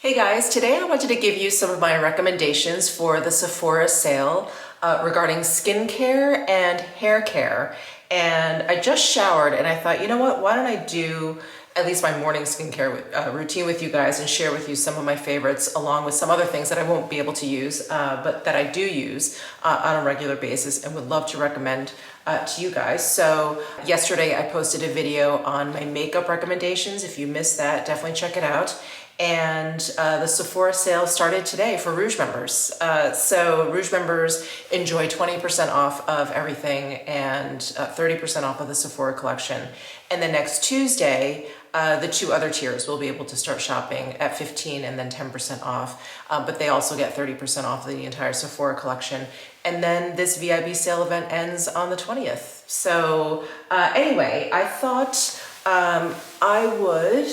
Hey guys, today I wanted to give you some of my recommendations for the Sephora sale regarding skincare and hair care. And I just showered and I thought, you know what, why don't I do at least my morning skincare routine with you guys and share with you some of my favorites along with some other things that I won't be able to use, but that I do use on a regular basis and would love to recommend to you guys. So yesterday I posted a video on my makeup recommendations. If you missed that, definitely check it out. And the Sephora sale started today for Rouge members. So Rouge members enjoy 20% off of everything and 30% off of the Sephora collection. And then next Tuesday, the two other tiers will be able to start shopping at 15 and then 10% off. But they also get 30% off the entire Sephora collection. And then this VIB sale event ends on the 20th. So anyway, I thought I would,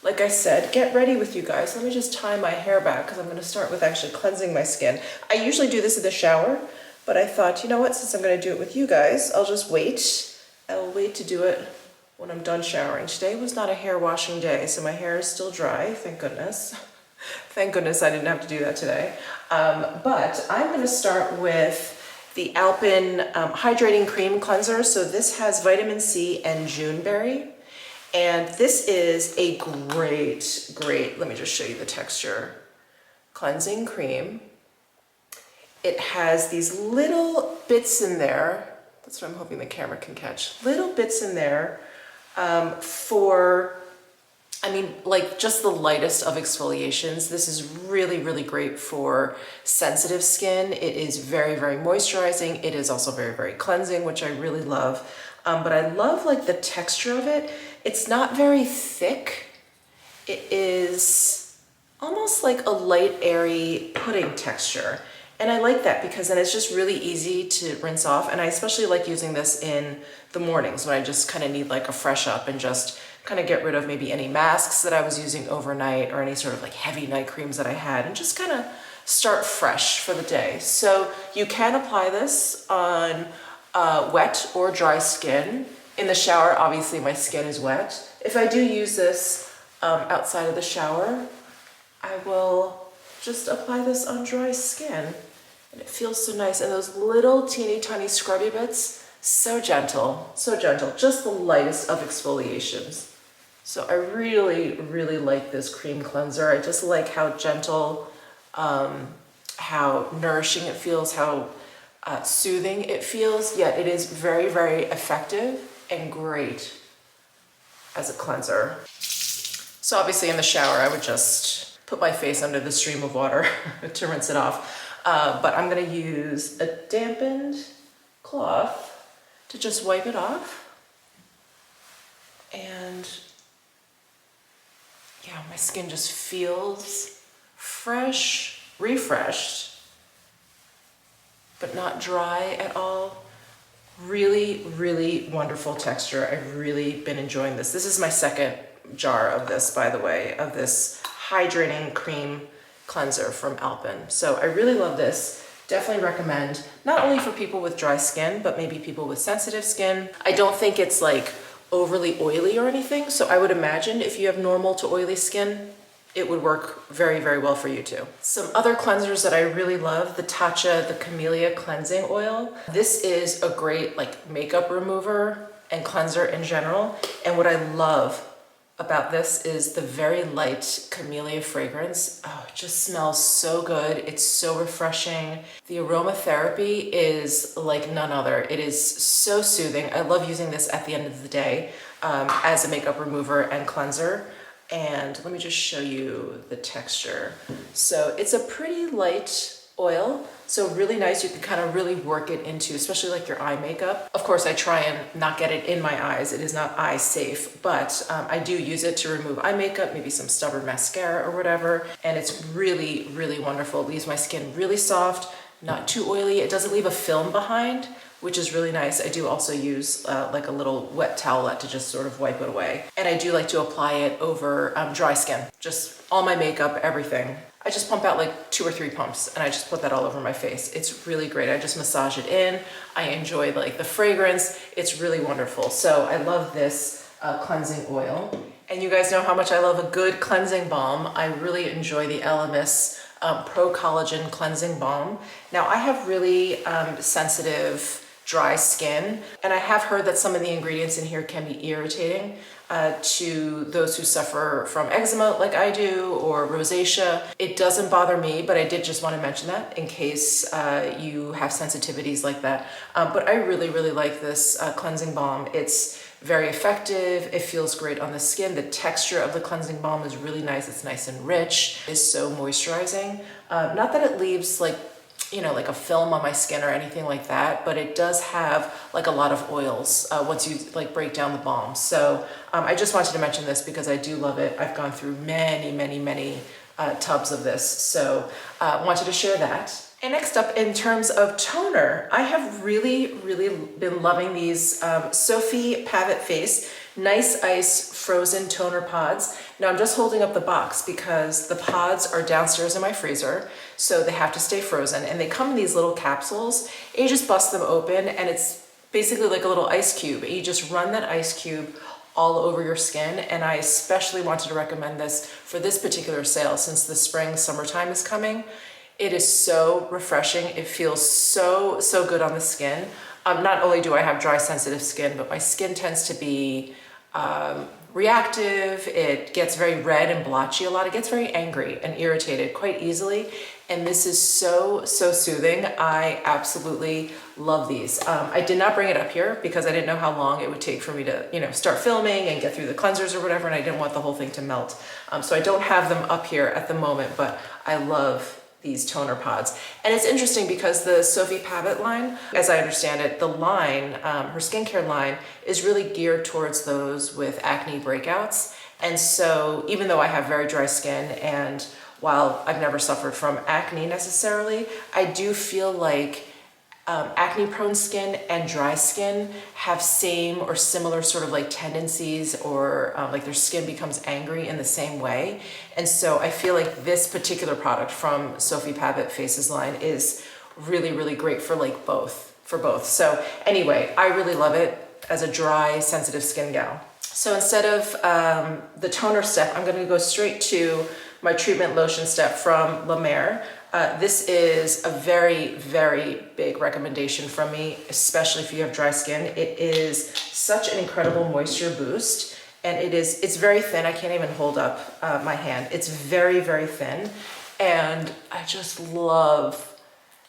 like I said, get ready with you guys. Let me just tie my hair back because I'm going to start with actually cleansing my skin. I usually do this in the shower, but I thought, you know what, since I'm going to do it with you guys, I'll just wait. I'll wait to do it when I'm done showering. Today was not a hair washing day, so my hair is still dry, thank goodness. Thank goodness I didn't have to do that today. But I'm going to start with the Alpen Hydrating Cream Cleanser. So this has vitamin C and Juneberry. And this is a great, let me just show you the texture, cleansing cream. It has these little bits in there, that's what I'm hoping the camera can catch, little bits in there for, I mean, like just the lightest of exfoliations. This is really great for sensitive skin. It is very moisturizing. It is also very cleansing, which I really love. But I love like the texture of it. It's not very thick. It is almost like a light, airy pudding texture. And I like that because then it's just really easy to rinse off. And I especially like using this in the mornings when I just kind of need like a fresh up and just kind of get rid of maybe any masks that I was using overnight or any sort of like heavy night creams that I had and just kind of start fresh for the day. So you can apply this on wet or dry skin. In the shower, obviously my skin is wet. If I do use this outside of the shower, I will just apply this on dry skin. And it feels so nice. And those little teeny tiny scrubby bits, so gentle, just the lightest of exfoliations. So I really like this cream cleanser. I just like how gentle, how nourishing it feels, how soothing it feels, yet it is very effective and great as a cleanser. So obviously in the shower, I would just put my face under the stream of water to rinse it off. But I'm gonna use a dampened cloth to just wipe it off. And yeah, my skin just feels fresh, refreshed, but not dry at all. Really wonderful texture. I've really been enjoying this. This is my second jar of this, by the way, of this hydrating cream cleanser from Alpen. So I really love this. Definitely recommend, not only for people with dry skin, but maybe people with sensitive skin. I don't think it's like overly oily or anything. So I would imagine if you have normal to oily skin, it would work very well for you too. Some other cleansers that I really love, the Tatcha, the Camellia Cleansing Oil. This is a great like makeup remover and cleanser in general. And what I love about this is the very light camellia fragrance. Oh, it just smells so good. It's so refreshing. The aromatherapy is like none other. It is so soothing. I love using this at the end of the day as a makeup remover and cleanser. And let me just show you the texture. So it's a pretty light oil, so really nice. You can kind of really work it into, especially like your eye makeup. Of course, I try and not get it in my eyes. It is not eye safe, but I do use it to remove eye makeup, maybe some stubborn mascara or whatever. And it's really wonderful. It leaves my skin really soft, not too oily. It doesn't leave a film behind, which is really nice. I do also use like a little wet towelette to just sort of wipe it away. And I do like to apply it over dry skin, just all my makeup, everything. I just pump out like 2 or 3 pumps and I just put that all over my face. It's really great. I just massage it in. I enjoy like the fragrance. It's really wonderful. So I love this cleansing oil. And you guys know how much I love a good cleansing balm. I really enjoy the Elemis Pro Collagen Cleansing Balm. Now I have really sensitive dry skin, and I have heard that some of the ingredients in here can be irritating to those who suffer from eczema like I do, or rosacea. It doesn't bother me, but I did just want to mention that in case you have sensitivities like that. But I really, really like this cleansing balm. It's very effective. It feels great on the skin. The texture of the cleansing balm is really nice. It's nice and rich. It's so moisturizing. Not that it leaves like, you know, like a film on my skin or anything like that, but it does have like a lot of oils once you like break down the balm. So I just wanted to mention this because I do love it. I've gone through many tubs of this, so wanted to share that. And next up, in terms of toner, I have really been loving these Sophie Pavitt Face Nice Ice Frozen Toner Pods. Now I'm just holding up the box because the pods are downstairs in my freezer, so they have to stay frozen, and they come in these little capsules, and you just bust them open, and it's basically like a little ice cube, and you just run that ice cube all over your skin. And I especially wanted to recommend this for this particular sale since the summertime is coming. It is so refreshing. It feels so good on the skin. Not only do I have dry, sensitive skin, but my skin tends to be reactive. It gets very red and blotchy a lot. It gets very angry and irritated quite easily. And this is so soothing. I absolutely love these. I did not bring it up here because I didn't know how long it would take for me to, you know, start filming and get through the cleansers or whatever, and I didn't want the whole thing to melt. So I don't have them up here at the moment, but I love these toner pods. And it's interesting because the Sophie Pavitt line, as I understand it, the line, her skincare line, is really geared towards those with acne breakouts. And so even though I have very dry skin, and while I've never suffered from acne necessarily, I do feel like acne prone skin and dry skin have same or similar sort of like tendencies, or like their skin becomes angry in the same way. And so I feel like this particular product from Sophie Pavitt Faces line is really great for like both. So anyway, I really love it as a dry, sensitive skin gal. So instead of the toner step, I'm going to go straight to my treatment lotion step from La Mer. This is a very big recommendation from me, especially if you have dry skin. It is such an incredible moisture boost, and it's very thin. I can't even hold up my hand. It's very thin, and I just love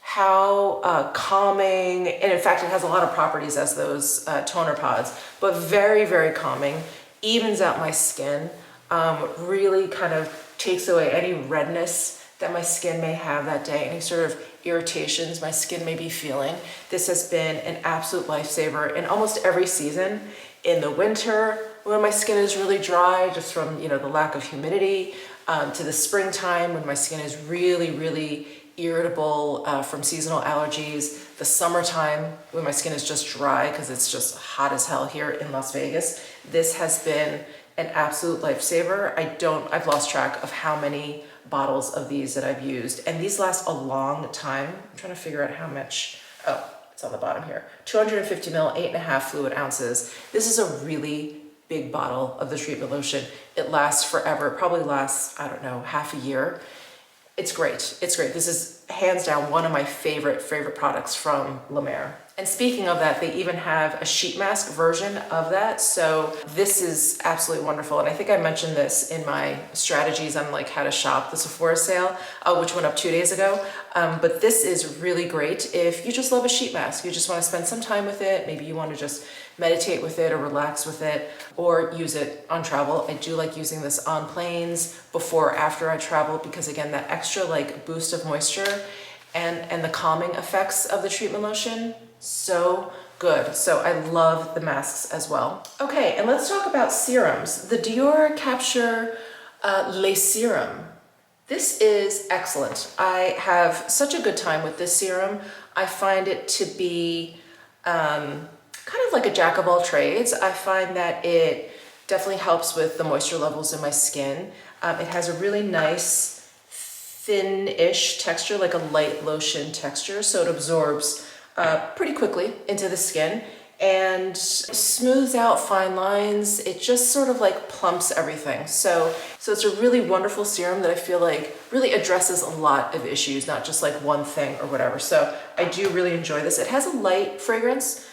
how calming, and in fact it has a lot of properties as those toner pods, but very calming, evens out my skin, really kind of takes away any redness that my skin may have that day, any sort of irritations my skin may be feeling. This has been an absolute lifesaver in almost every season. In the winter, when my skin is really dry, just from, you know, the lack of humidity, to the springtime when my skin is really irritable from seasonal allergies, the summertime when my skin is just dry because it's just hot as hell here in Las Vegas. This has been an absolute lifesaver. I've lost track of how many bottles of these that I've used, and these last a long time. I'm trying to figure out how much. Oh, it's on the bottom here. 250 ml, 8.5 fluid ounces. This is a really big bottle of the treatment lotion. It lasts forever. It probably lasts, I don't know, half a year. It's great. This is hands down one of my favorite products from La Mer. And speaking of that, they even have a sheet mask version of that. So this is absolutely wonderful. And I think I mentioned this in my strategies on like how to shop the Sephora sale, which went up 2 days ago. But this is really great if you just love a sheet mask. You just want to spend some time with it. Maybe you want to just meditate with it or relax with it, or use it on travel. I do like using this on planes, before or after I travel, because again, that extra like boost of moisture and the calming effects of the treatment lotion, so good. So I love the masks as well. Okay, and let's talk about serums. The Dior Capture Les Serum. This is excellent. I have such a good time with this serum. I find it to be kind of like a jack of all trades. I find that it definitely helps with the moisture levels in my skin. It has a really nice thin-ish texture, like a light lotion texture, so it absorbs pretty quickly into the skin. and smooths out fine lines. It just sort of like plumps everything. So it's a really wonderful serum that I feel like really addresses a lot of issues, not just like one thing or whatever. So I do really enjoy this. It has a light fragrance.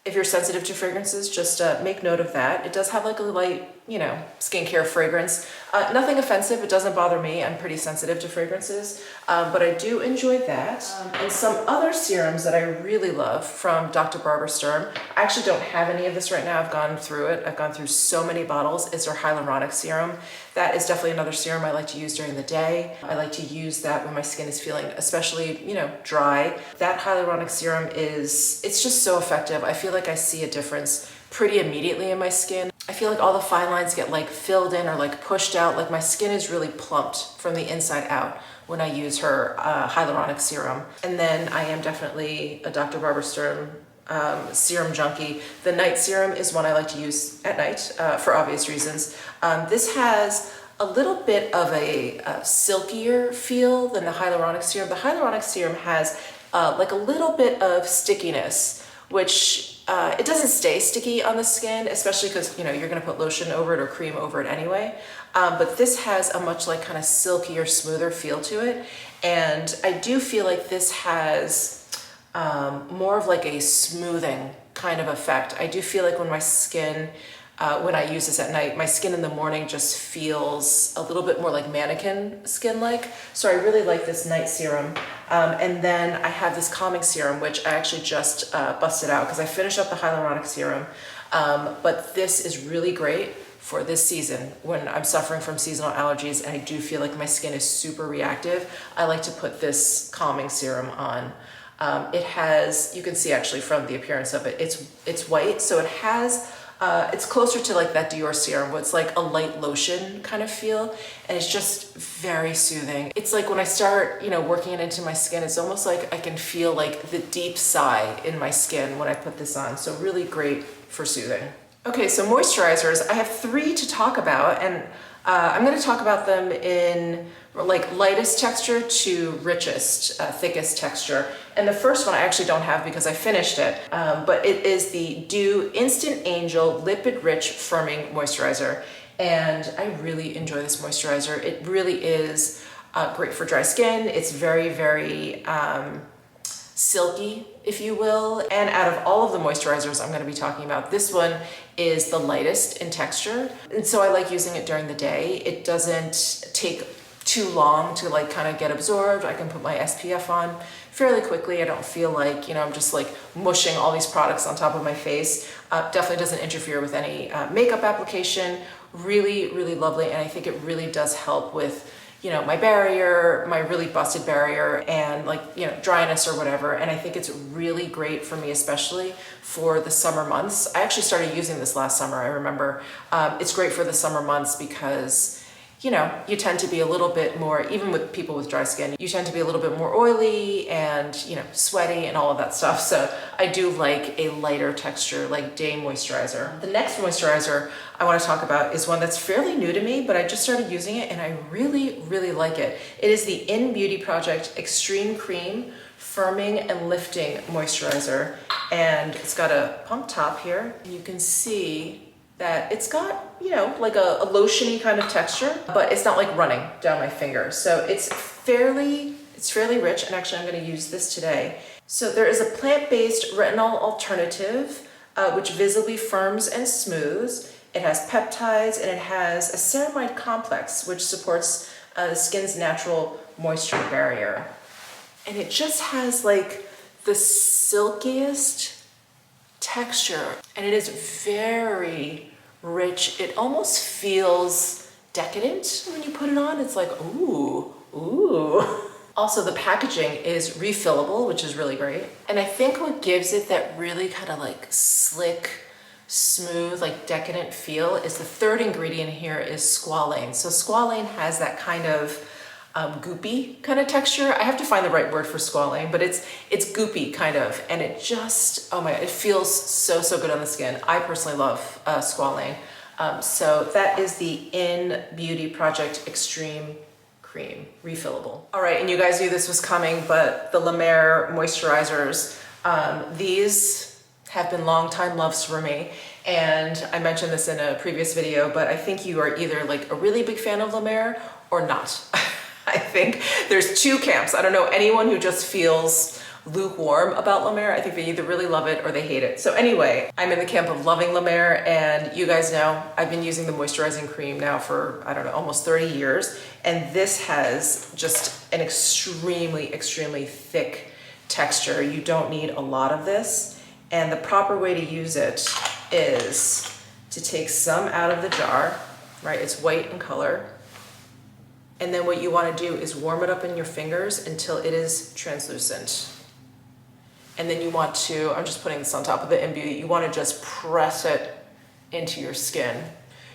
If you're sensitive to fragrances, just make note of that. It does have like a light, you know, skincare fragrance. Nothing offensive, it doesn't bother me. I'm pretty sensitive to fragrances, but I do enjoy that. And some other serums that I really love from Dr. Barbara Sturm. I actually don't have any of this right now. I've gone through it. I've gone through so many bottles. It's their hyaluronic serum. That is definitely another serum I like to use during the day. I like to use that when my skin is feeling especially, you know, dry. That hyaluronic serum it's just so effective. I feel like I see a difference pretty immediately in my skin. I feel like all the fine lines get like filled in or like pushed out. Like my skin is really plumped from the inside out when I use her hyaluronic serum. And then I am definitely a Dr. Barbara Sturm serum junkie. The night serum is one I like to use at night for obvious reasons. This has a little bit of a silkier feel than the hyaluronic serum. The hyaluronic serum has like a little bit of stickiness, which it doesn't stay sticky on the skin, especially because, you know, you're going to put lotion over it or cream over it anyway. But this has a much like kind of silkier, smoother feel to it. And I do feel like this has more of like a smoothing kind of effect. I do feel like when my skin, when I use this at night, my skin in the morning just feels a little bit more like mannequin skin-like. So I really like this night serum. And then I have this calming serum, which I actually just busted out because I finished up the hyaluronic serum. But this is really great for this season when I'm suffering from seasonal allergies and I do feel like my skin is super reactive. I like to put this calming serum on. It has, you can see actually from the appearance of it, it's white, so it has it's closer to like that Dior serum where it's like a light lotion kind of feel, and it's just very soothing. It's like when I start, you know, working it into my skin, it's almost like I can feel like the deep sigh in my skin when I put this on. So really great for soothing. Okay, so moisturizers, I have 3 to talk about, and I'm going to talk about them in like lightest texture to richest, thickest texture. And the first one I actually don't have because I finished it, but it is the Dew Instant Angel Lipid Rich Firming Moisturizer. And I really enjoy this moisturizer. It really is great for dry skin. It's very, very silky, if you will. And out of all of the moisturizers I'm going to be talking about, this one is the lightest in texture. And so I like using it during the day. It doesn't take too long to like kind of get absorbed. I can put my SPF on fairly quickly. I don't feel like, you know, I'm just like mushing all these products on top of my face. Definitely doesn't interfere with any makeup application. Really, really lovely. And I think it really does help with, you know, my barrier, my really busted barrier, and like, you know, dryness or whatever. And I think it's really great for me, especially for the summer months. I actually started using this last summer, I remember. It's great for the summer months because, you know, you tend to be a little bit more, even with people with dry skin, you tend to be a little bit more oily and, you know, sweaty and all of that stuff. So I do like a lighter texture, like day moisturizer. The next moisturizer I want to talk about is one that's fairly new to me, but I just started using it and I really, really like it. It is the In Beauty Project Extreme Cream Firming and Lifting Moisturizer. And it's got a pump top here. You can see that it's got, you know, like a lotiony kind of texture, but it's not like running down my finger. So it's fairly rich, and actually I'm going to use this today. So there is a plant-based retinol alternative, which visibly firms and smooths. It has peptides, and it has a ceramide complex, which supports the skin's natural moisture barrier. And it just has like the silkiest texture, and it is very rich. It almost feels decadent when you put it on. It's like, ooh. Also, the packaging is refillable, which is really great. And I think what gives it that really kind of like slick, smooth, like decadent feel is the third ingredient here is squalane. So squalane has that kind of goopy kind of texture. I have to find the right word for squalane, but it's goopy kind of, and it just, oh my God, it feels so good on the skin. I personally love squalane. So that is the In Beauty Project Extreme Cream, refillable. All right, and you guys knew this was coming, but the La Mer moisturizers, these have been longtime loves for me. And I mentioned this in a previous video, but I think you are either like a really big fan of La Mer or not. I think there's two camps. I don't know anyone who just feels lukewarm about La Mer. I think they either really love it or they hate it. So anyway, I'm in the camp of loving La Mer, and you guys know I've been using the moisturizing cream now for, I don't know, almost 30 years. And this has just an extremely, extremely thick texture. You don't need a lot of this. And the proper way to use it is to take some out of the jar, right? It's white in color. And then what you want to do is warm it up in your fingers until it is translucent. And then you want to, I'm just putting this on top of the imbue, you want to just press it into your skin.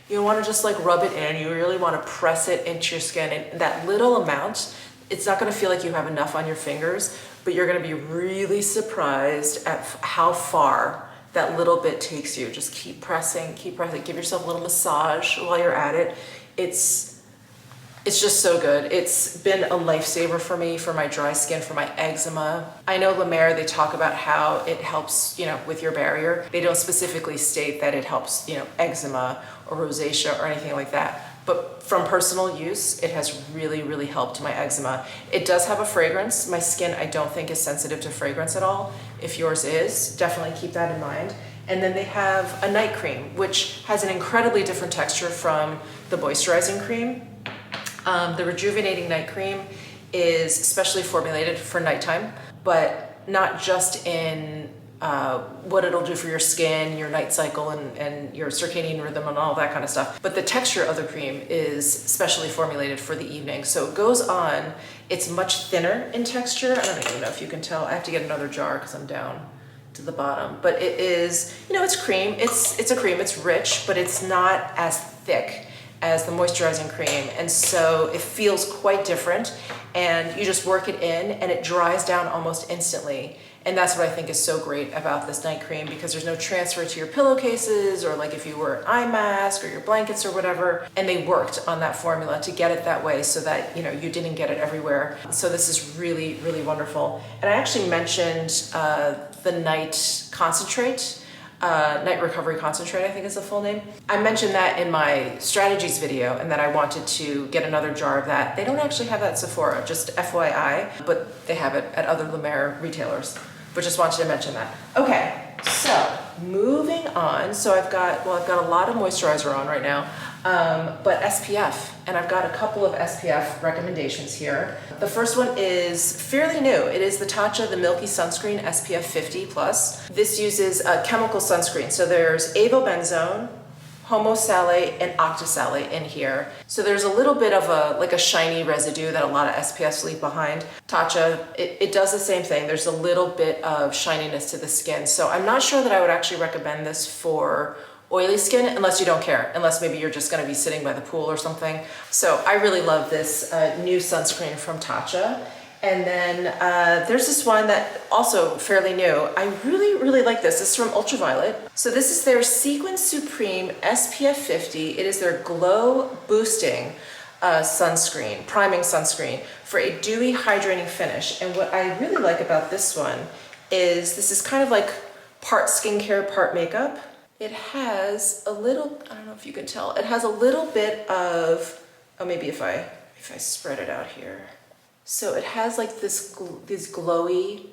You don't want to just like rub it in, you really want to press it into your skin. And that little amount, it's not going to feel like you have enough on your fingers, but you're going to be really surprised at how far that little bit takes you. Just keep pressing, give yourself a little massage while you're at it. It's just so good. It's been a lifesaver for me, for my dry skin, for my eczema. I know La Mer, they talk about how it helps, you know, with your barrier. They don't specifically state that it helps, you know, eczema or rosacea or anything like that. But from personal use, it has really, really helped my eczema. It does have a fragrance. My skin, I don't think, is sensitive to fragrance at all. If yours is, definitely keep that in mind. And then they have a night cream, which has an incredibly different texture from the moisturizing cream. The rejuvenating night cream is specially formulated for nighttime, but not just in what it'll do for your skin, your night cycle, and your circadian rhythm and all that kind of stuff. But the texture of the cream is specially formulated for the evening. So it goes on, it's much thinner in texture. I don't even know if you can tell. I have to get another jar because I'm down to the bottom. But it is, you know, it's cream. It's a cream, it's rich, but it's not as thick as the moisturizing cream. And so it feels quite different, and you just work it in and it dries down almost instantly. And that's what I think is so great about this night cream, because there's no transfer to your pillowcases or like if you wear an eye mask or your blankets or whatever. And they worked on that formula to get it that way so that, you know, you didn't get it everywhere. So this is really, really wonderful. And I actually mentioned the night concentrate, Night Recovery Concentrate, I think is the full name. I mentioned that in my strategies video, and that I wanted to get another jar of that. They don't actually have that at Sephora, just FYI, but they have it at other La Mer retailers. But just wanted to mention that. Okay, so moving on. So I've got a lot of moisturizer on right now, but SPF, and I've got a couple of SPF recommendations here. The first one is fairly new. It is the Tatcha, the Milky Sunscreen SPF 50+. This uses a chemical sunscreen. So there's avobenzone, homosalate, and octisalate in here. So there's a little bit of a shiny residue that a lot of SPFs leave behind. Tatcha, it does the same thing. There's a little bit of shininess to the skin. So I'm not sure that I would actually recommend this for oily skin, unless you don't care, unless maybe you're just gonna be sitting by the pool or something. So I really love this new sunscreen from Tatcha. And then there's this one that also fairly new. I really, really like this. This is from Ultraviolet. So this is their Sequin Supreme SPF 50. It is their glow boosting sunscreen, priming sunscreen for a dewy, hydrating finish. And what I really like about this one is this is kind of like part skincare, part makeup. It has a little, I don't know if you can tell, it has a little bit of, oh, maybe if I spread it out here. So it has like these glowy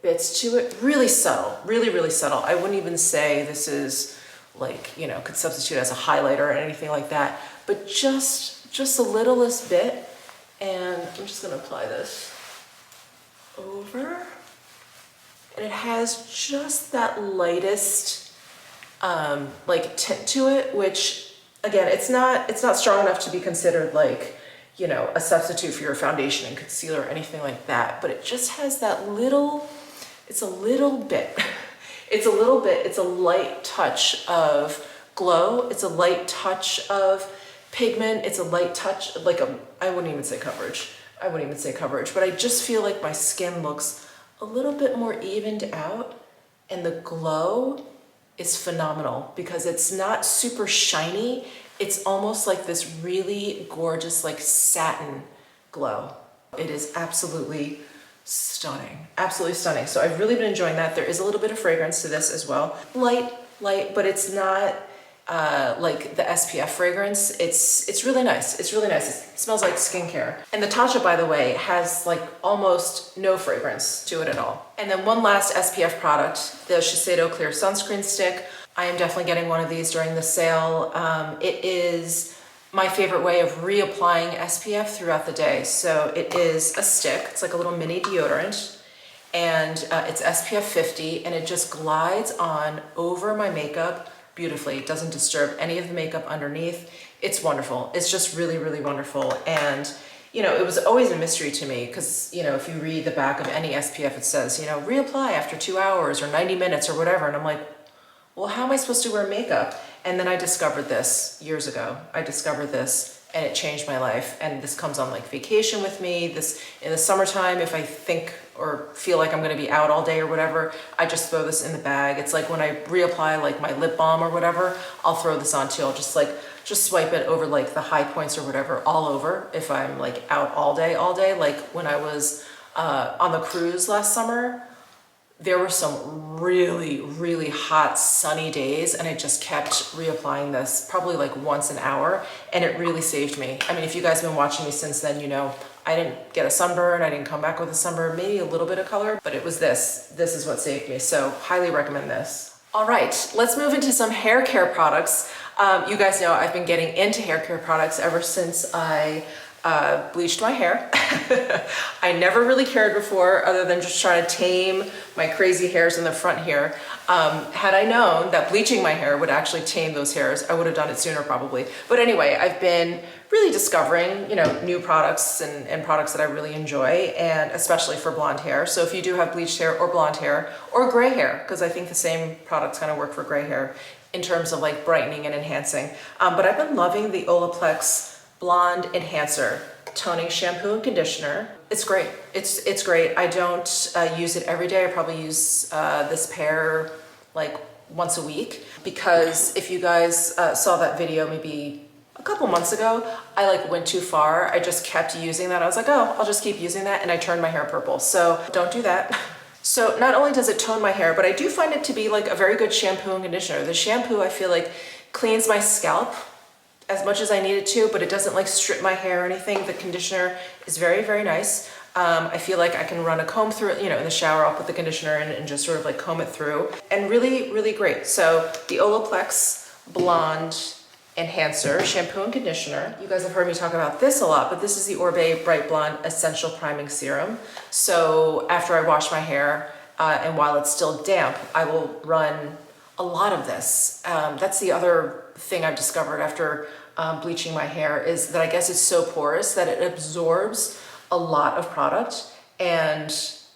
bits to it, really subtle, really, really subtle. I wouldn't even say this is like, you know, could substitute as a highlighter or anything like that, but just the littlest bit. And I'm just gonna apply this over. And it has just that lightest like tint to it, which again, it's not strong enough to be considered like, you know, a substitute for your foundation and concealer or anything like that, but it just has that little, it's a little bit, it's a light touch of glow, it's a light touch of pigment, it's a light touch, like I wouldn't even say coverage, but I just feel like my skin looks a little bit more evened out, and the glow is phenomenal because it's not super shiny. It's almost like this really gorgeous like satin glow. It is absolutely stunning, absolutely stunning. So I've really been enjoying that. There is a little bit of fragrance to this as well. Light, but it's not like the SPF fragrance. It's really nice. It's really nice. It smells like skincare. And the Tatcha, by the way, has like almost no fragrance to it at all. And then one last SPF product, the Shiseido Clear Sunscreen Stick. I am definitely getting one of these during the sale. It is my favorite way of reapplying SPF throughout the day. So it is a stick. It's like a little mini deodorant, and it's SPF 50, and it just glides on over my makeup beautifully. It doesn't disturb any of the makeup underneath. It's wonderful. It's just really, really wonderful. And you know, it was always a mystery to me because, you know, if you read the back of any SPF, it says, you know, reapply after 2 hours or 90 minutes or whatever. And I'm like, well, how am I supposed to wear makeup? And then I discovered this years ago. I discovered this and it changed my life. And this comes on like vacation with me. This in the summertime, if I think or feel like I'm gonna be out all day or whatever, I just throw this in the bag. It's like when I reapply like my lip balm or whatever, I'll throw this on too. I'll just swipe it over like the high points or whatever all over if I'm like out all day. Like when I was on the cruise last summer, there were some really, really hot sunny days and I just kept reapplying this probably like once an hour, and it really saved me. I mean, if you guys have been watching me since then, you know, I didn't get a sunburn, I didn't come back with a sunburn, maybe a little bit of color, but it was this. This is what saved me, so highly recommend this. All right, let's move into some hair care products. You guys know I've been getting into hair care products ever since I bleached my hair. I never really cared before other than just trying to tame my crazy hairs in the front here. Had I known that bleaching my hair would actually tame those hairs, I would have done it sooner probably. But anyway, I've been really discovering, you know, new products and products that I really enjoy, and especially for blonde hair. So if you do have bleached hair or blonde hair or gray hair, because I think the same products kind of work for gray hair in terms of like brightening and enhancing. But I've been loving the Olaplex Blonde Enhancer Toning Shampoo and Conditioner. It's great. It's great. I don't use it every day. I probably use this pair like once a week, because if you guys saw that video maybe a couple months ago, I like went too far. I just kept using that. I was like, oh, I'll just keep using that, and I turned my hair purple. So don't do that. So not only does it tone my hair, but I do find it to be like a very good shampoo and conditioner. The shampoo, I feel like, cleans my scalp as much as I need it to, but it doesn't like strip my hair or anything. The conditioner is very, very nice. I feel like I can run a comb through it, you know, in the shower, I'll put the conditioner in and just sort of like comb it through, and really, really great. So the Olaplex Blonde Enhancer Shampoo and Conditioner. You guys have heard me talk about this a lot, but this is the Orbe Bright Blonde Essential Priming Serum. So after I wash my hair, and while it's still damp, I will run a lot of this. That's the other thing I've discovered after bleaching my hair, is that I guess it's so porous that it absorbs a lot of product. And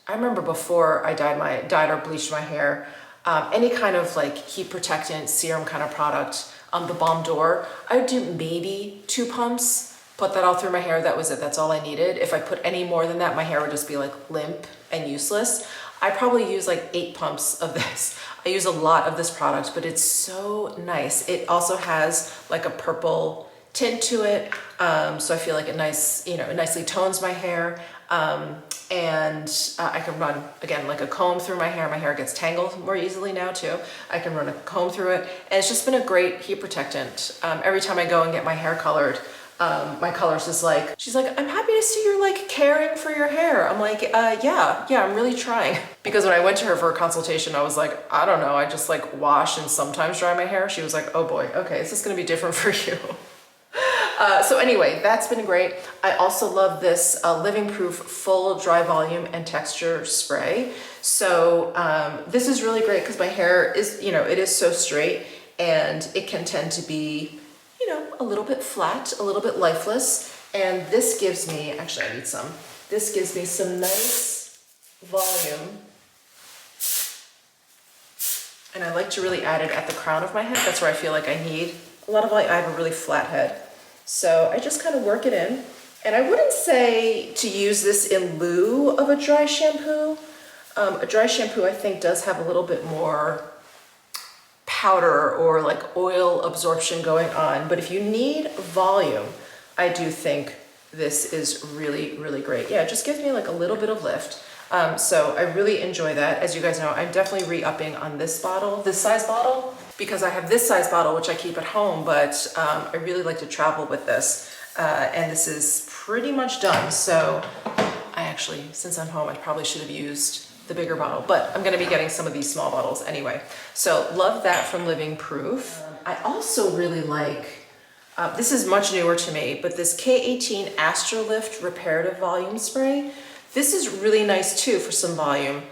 I remember before I dyed or bleached my hair, any kind of like heat protectant serum kind of product, the Balm d'Or, I would do maybe 2 pumps, put that all through my hair. That was it. That's all I needed. If I put any more than that, my hair would just be like limp and useless. I probably use like 8 pumps of this. I use a lot of this product, but it's so nice. It also has like a purple tint to it. So I feel like it nicely tones my hair. And I can run, again, like a comb through my hair. My hair gets tangled more easily now too. I can run a comb through it. And it's just been a great heat protectant. Every time I go and get my hair colored, my colorist is like, she's like, I'm happy to see you're like caring for your hair. I'm like, yeah, I'm really trying. Because when I went to her for a consultation, I was like, I don't know, I just like wash and sometimes dry my hair. She was like, oh boy, okay, this is gonna be different for you. So anyway, that's been great. I also love this Living Proof Full Dry Volume and Texture Spray. So this is really great because my hair is, it is so straight, and it can tend to be, a little bit flat, a little bit lifeless. And this gives me, actually I need some, this gives me some nice volume. And I like to really add it at the crown of my head. That's where I feel like I need a lot of volume. I have a really flat head. So I just kind of work it in. And I wouldn't say to use this in lieu of a dry shampoo. A dry shampoo, I think, does have a little bit more powder or like oil absorption going on. But if you need volume, I do think this is really, really great. Yeah, it just gives me like a little bit of lift. So I really enjoy that. As you guys know, I'm definitely re-upping on this bottle, this size bottle, because I have this size bottle, which I keep at home, but I really like to travel with this. And this is pretty much done. So I actually, since I'm home, I probably should have used the bigger bottle, but I'm gonna be getting some of these small bottles anyway. So love that from Living Proof. I also really like, this is much newer to me, but this K18 Astrolift Reparative Volume Spray. This is really nice too for some volume.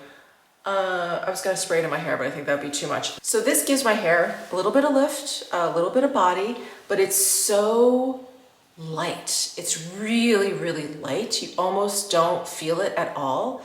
I was gonna spray it in my hair, but I think that would be too much. So this gives my hair a little bit of lift, a little bit of body, but it's so light. It's really, really light. You almost don't feel it at all.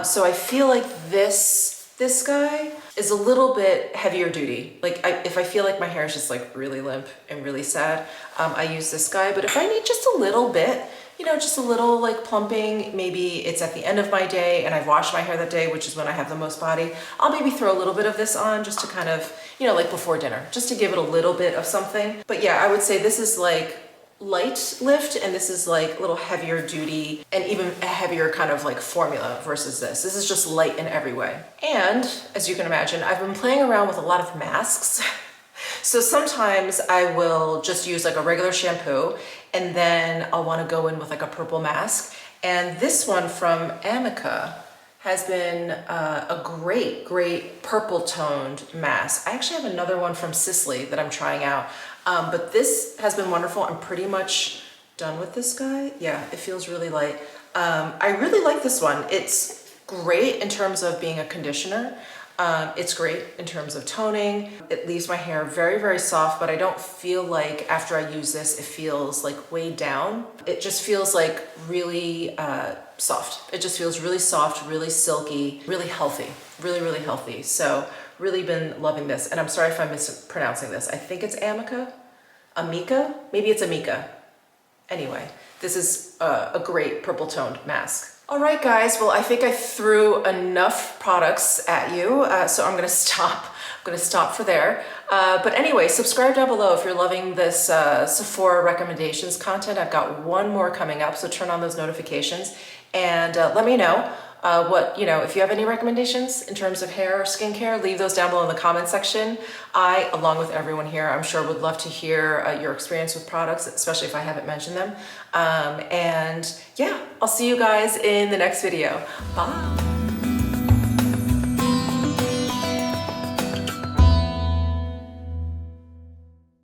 So I feel like this guy is a little bit heavier duty. Like if I feel like my hair is just like really limp and really sad, I use this guy. But if I need just a little bit, you know, just a little like plumping, maybe it's at the end of my day and I've washed my hair that day, which is when I have the most body, I'll maybe throw a little bit of this on just to kind of, you know, like before dinner, just to give it a little bit of something. But yeah, I would say this is like light lift and this is like a little heavier duty and even a heavier kind of like formula versus this. This is just light in every way. And as you can imagine, I've been playing around with a lot of masks. So sometimes I will just use like a regular shampoo and then I'll want to go in with like a purple mask. And this one from Amica has been a great purple toned mask. I actually have another one from Sisley that I'm trying out. But this has been wonderful. I'm pretty much done with this guy. Yeah, it feels really light. I really like this one. It's great in terms of being a conditioner. It's great in terms of toning. It leaves my hair very, very soft, but I don't feel like after I use this, it feels like weighed down. It just feels like really soft. It just feels really soft, really silky, really healthy, really, really healthy. So really been loving this. And I'm sorry if I'm mispronouncing this. I think it's Amica? Amica? Maybe it's Amica. Anyway, this is a great purple toned mask. All right, guys. Well, I think I threw enough products at you, so I'm gonna stop. I'm gonna stop for there. But anyway, subscribe down below if you're loving this Sephora recommendations content. I've got one more coming up, so turn on those notifications and let me know what, you know, if you have any recommendations in terms of hair or skincare, leave those down below in the comment section. I, along with everyone here, I'm sure would love to hear your experience with products, especially if I haven't mentioned them. And yeah, I'll see you guys in the next video. Bye.